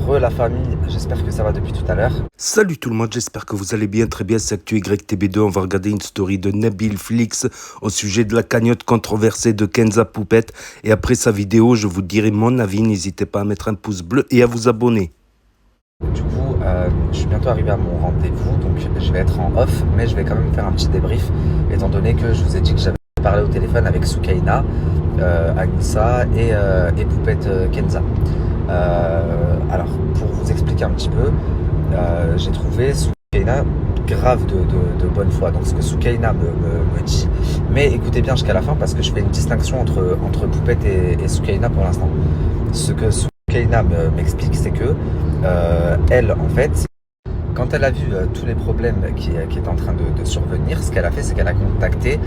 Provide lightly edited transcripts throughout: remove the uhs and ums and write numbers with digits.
La famille, j'espère que ça va depuis tout à l'heure. Salut tout le monde, j'espère que vous allez bien, très bien, c'est ActuYTB2, on va regarder une story de Nabil Flix au sujet de la cagnotte controversée de Kenza Poupette, et après sa vidéo, je vous dirai mon avis, n'hésitez pas à mettre un pouce bleu et à vous abonner. Du coup, je suis bientôt arrivé à mon rendez-vous, donc je vais être en off, mais je vais quand même faire un petit débrief, étant donné que je vous ai dit que j'avais parlé au téléphone avec Soukaina, Anissa et Poupette Kenza. Alors, pour vous expliquer un petit peu, j'ai trouvé Soukaina grave de bonne foi. Donc, ce que Soukaina me dit, mais écoutez bien jusqu'à la fin parce que je fais une distinction entre Poupette et Soukaina pour l'instant. Ce que Soukaina m'explique, c'est que elle, en fait, quand elle a vu tous les problèmes qui étaient en train de survenir, ce qu'elle a fait, c'est qu'elle a contacté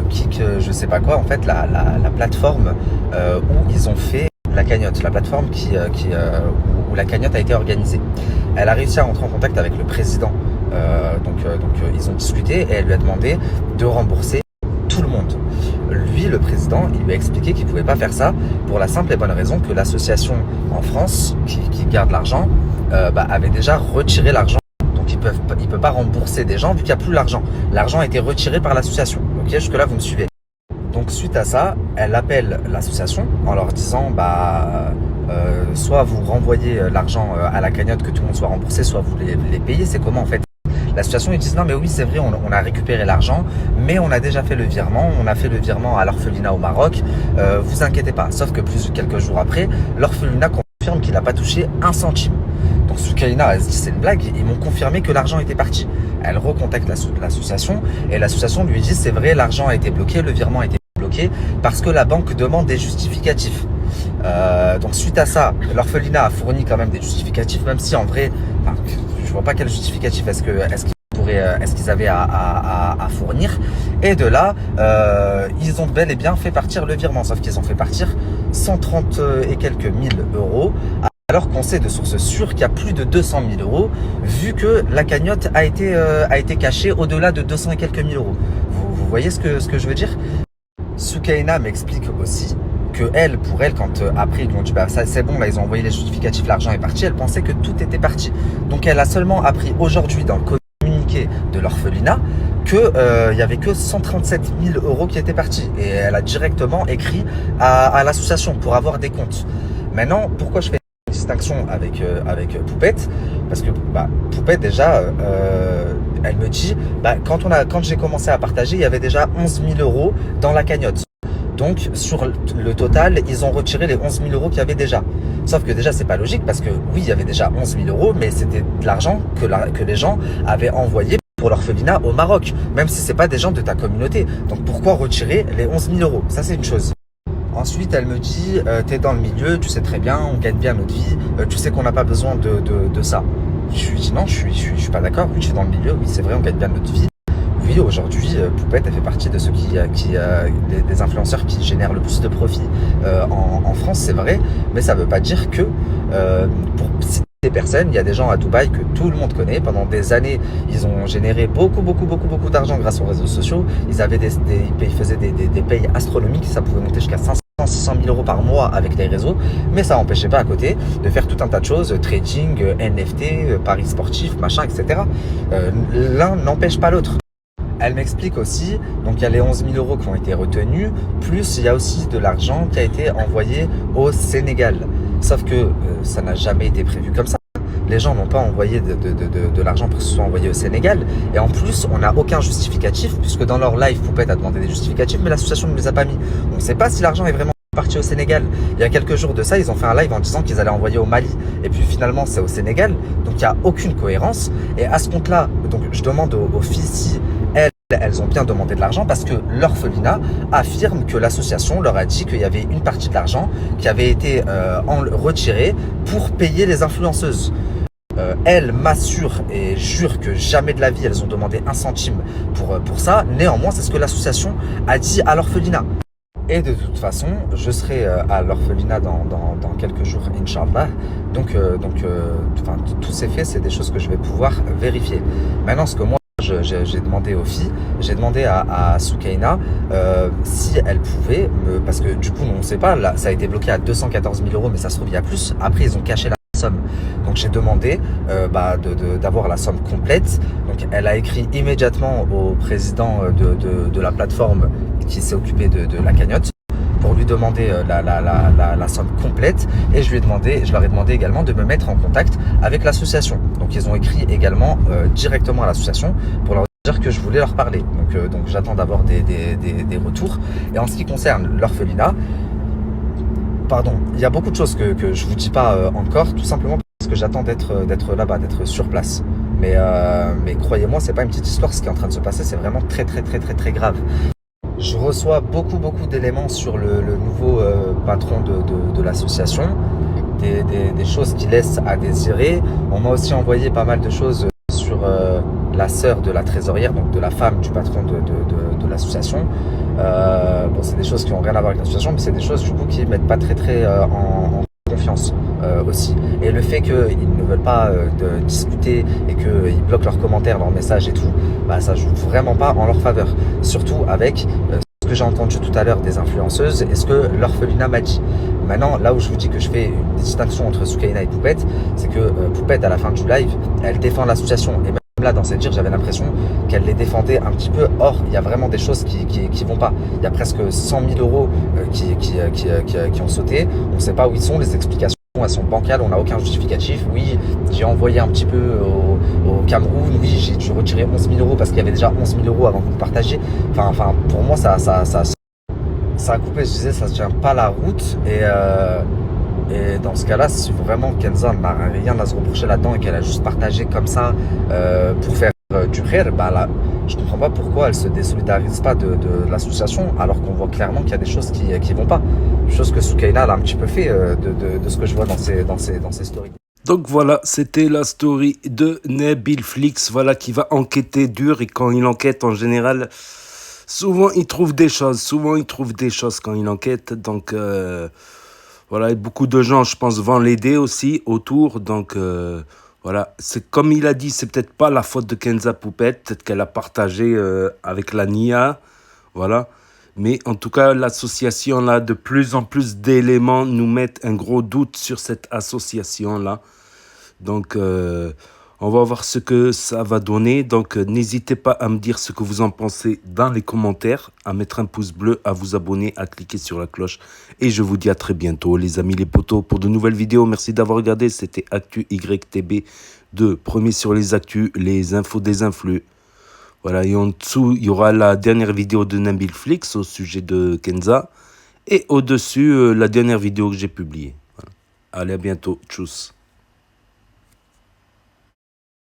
Kik, je sais pas quoi, en fait, la plateforme où ils ont fait la cagnotte, la plateforme où la cagnotte a été organisée. Elle a réussi à rentrer en contact avec le président, donc ils ont discuté et elle lui a demandé de rembourser tout le monde. Lui, le président, il lui a expliqué qu'il ne pouvait pas faire ça pour la simple et bonne raison que l'association en France qui garde l'argent avait déjà retiré l'argent. Donc il ne peut pas rembourser des gens vu qu'il n'y a plus l'argent. L'argent a été retiré par l'association. Ok, jusque-là, vous me suivez. Donc suite à ça, elle appelle l'association en leur disant soit vous renvoyez l'argent à la cagnotte, que tout le monde soit remboursé, soit vous les payez. C'est comment en fait? L'association, ils disent non mais oui c'est vrai, on a récupéré l'argent, mais on a déjà fait le virement, on a fait le virement à l'orphelinat au Maroc, vous inquiétez pas. Sauf que quelques jours après, l'orphelinat confirme qu'il n'a pas touché un centime. Donc Soukaina, elle se dit c'est une blague, ils m'ont confirmé que l'argent était parti. Elle recontacte l'association et l'association lui dit c'est vrai, l'argent a été bloqué, le virement a été bloqué parce que la banque demande des justificatifs. Donc suite à ça, l'orphelinat a fourni quand même des justificatifs, même si en vrai, je vois pas quel justificatif est-ce qu'ils avaient à fournir. Et de là, ils ont bel et bien fait partir le virement, sauf qu'ils ont fait partir 130 et quelques mille euros, alors qu'on sait de sources sûres qu'il y a plus de 200 000 euros, vu que la cagnotte a été cachée au-delà de 200 et quelques mille euros. Vous voyez ce que je veux dire? Soukaina m'explique aussi que pour elle, quand après ils lui ont dit ça c'est bon, là ils ont envoyé les justificatifs, l'argent est parti, elle pensait que tout était parti. Donc elle a seulement appris aujourd'hui dans le communiqué de l'orphelinat que il y avait que 137 000 euros qui étaient partis. Et elle a directement écrit à l'association pour avoir des comptes. Maintenant, pourquoi je fais une distinction avec Poupette? Parce que Poupette déjà, elle me dit quand j'ai commencé à partager, il y avait déjà 11 000 euros dans la cagnotte. Donc, sur le total, ils ont retiré les 11 000 euros qu'il y avait déjà. Sauf que déjà, c'est pas logique parce que oui, il y avait déjà 11 000 euros, mais c'était de l'argent que les gens avaient envoyé pour l'orphelinat au Maroc, même si c'est pas des gens de ta communauté. Donc, pourquoi retirer les 11 000 euros? Ça, c'est une chose. Ensuite, elle me dit, t'es dans le milieu, tu sais très bien, on gagne bien notre vie, tu sais qu'on n'a pas besoin de ça. Je lui dis non, je suis pas d'accord. Oui, je suis dans le milieu, oui, c'est vrai, on gagne bien notre vie. Oui, aujourd'hui, Poupette, elle fait partie de ceux des influenceurs qui génèrent le plus de profit en France, c'est vrai, mais ça ne veut pas dire que pour citer des personnes, il y a des gens à Dubaï que tout le monde connaît. Pendant des années, ils ont généré beaucoup d'argent grâce aux réseaux sociaux. Ils faisaient des payes astronomiques, ça pouvait monter jusqu'à 600 000 euros par mois avec les réseaux, mais ça n'empêchait pas à côté de faire tout un tas de choses, trading, NFT, paris sportifs, machin, etc. L'un n'empêche pas l'autre. Elle m'explique aussi, donc il y a les 11 000 euros qui ont été retenus, plus il y a aussi de l'argent qui a été envoyé au Sénégal. Sauf que ça n'a jamais été prévu comme ça. Les gens n'ont pas envoyé de l'argent pour que ce soit envoyé au Sénégal. Et en plus, on n'a aucun justificatif, puisque dans leur live, Poupette a demandé des justificatifs, mais l'association ne les a pas mis. On ne sait pas si l'argent est vraiment parti au Sénégal. Il y a quelques jours de ça, ils ont fait un live en disant qu'ils allaient envoyer au Mali. Et puis finalement, c'est au Sénégal. Donc il n'y a aucune cohérence. Et à ce compte-là, donc je demande aux filles si elles ont bien demandé de l'argent parce que l'orphelinat affirme que l'association leur a dit qu'il y avait une partie de l'argent qui avait été retirée pour payer les influenceuses. Elle m'assure et jure que jamais de la vie elles ont demandé un centime pour ça. Néanmoins, c'est ce que l'association a dit à l'orphelinat. Et de toute façon, je serai à l'orphelinat dans quelques jours, Inch'Allah. Donc, tous ces faits, c'est des choses que je vais pouvoir vérifier. Maintenant, ce que moi, j'ai demandé aux filles, j'ai demandé à Soukaina si elle pouvait parce que du coup on ne sait pas, là ça a été bloqué à 214 000 euros, mais ça se trouve il y a plus. Après ils ont caché la somme. Donc j'ai demandé d'avoir la somme complète. Donc elle a écrit immédiatement au président de la plateforme qui s'est occupé de la cagnotte pour lui demander la somme complète, et je leur ai demandé également de me mettre en contact avec l'association. Donc ils ont écrit également directement à l'association pour leur dire que je voulais leur parler. Donc j'attends d'avoir des retours. Et en ce qui concerne l'orphelinat, pardon, il y a beaucoup de choses que je vous dis pas encore, tout simplement parce que j'attends d'être là-bas, d'être sur place. Mais croyez-moi, c'est pas une petite histoire, ce qui est en train de se passer, c'est vraiment très grave. Je reçois beaucoup d'éléments sur le nouveau patron de l'association, des choses qui laissent à désirer. On m'a aussi envoyé pas mal de choses sur la sœur de la trésorière, donc de la femme du patron de l'association. Bon, c'est des choses qui n'ont rien à voir avec l'association, mais c'est des choses du coup qui ne mettent pas très en confiance aussi. Et le fait qu'ils ne veulent pas discuter et qu'ils bloquent leurs commentaires, leurs messages et tout, bah, ça joue vraiment pas en leur faveur. Surtout avec ce que j'ai entendu tout à l'heure des influenceuses et ce que l'orphelinat m'a dit. Maintenant, là où je vous dis que je fais une distinction entre Soukaina et Poupette, c'est que Poupette, à la fin du live, elle défend l'association. Et même là, dans cette dire, j'avais l'impression qu'elle les défendait un petit peu. Or, il y a vraiment des choses qui vont pas. Il y a presque 100 000 euros qui ont sauté. On ne sait pas où ils sont, les explications. Elles sont bancales, on n'a aucun justificatif. Oui, j'ai envoyé un petit peu au Cameroun. Oui, j'ai dû retirer 11 000 euros parce qu'il y avait déjà 11 000 euros avant que vous partagiez. Enfin, pour moi, ça a coupé. Je disais, ça ne tient pas la route. Et dans ce cas-là, si vraiment Kenza n'a rien à se reprocher là-dedans et qu'elle a juste partagé comme ça pour faire du rire, bah là, je comprends pas pourquoi elle se désolidarise pas de l'association, alors qu'on voit clairement qu'il y a des choses qui vont pas. Chose que Soukaina a un petit peu fait de ce que je vois dans ses stories. Donc voilà, c'était la story de Nabil Flix, voilà, qui va enquêter dur, et quand il enquête en général, souvent il trouve des choses quand il enquête. Donc voilà, et beaucoup de gens, je pense, vont l'aider aussi autour. Donc voilà, c'est comme il a dit, c'est peut-être pas la faute de Kenza Poupette, peut-être qu'elle a partagé avec la NIA, voilà. Mais en tout cas, l'association là, de plus en plus d'éléments nous mettent un gros doute sur cette association là. Donc on va voir ce que ça va donner. Donc n'hésitez pas à me dire ce que vous en pensez dans les commentaires, à mettre un pouce bleu, à vous abonner, à cliquer sur la cloche. Et je vous dis à très bientôt les amis, les potos, pour de nouvelles vidéos. Merci d'avoir regardé, c'était Actu YTB2, premier sur les actus, les infos des influx. Voilà, et en dessous, il y aura la dernière vidéo de Nabil Flix au sujet de Kenza. Et au-dessus, la dernière vidéo que j'ai publiée. Voilà. Allez, à bientôt. Tchuss.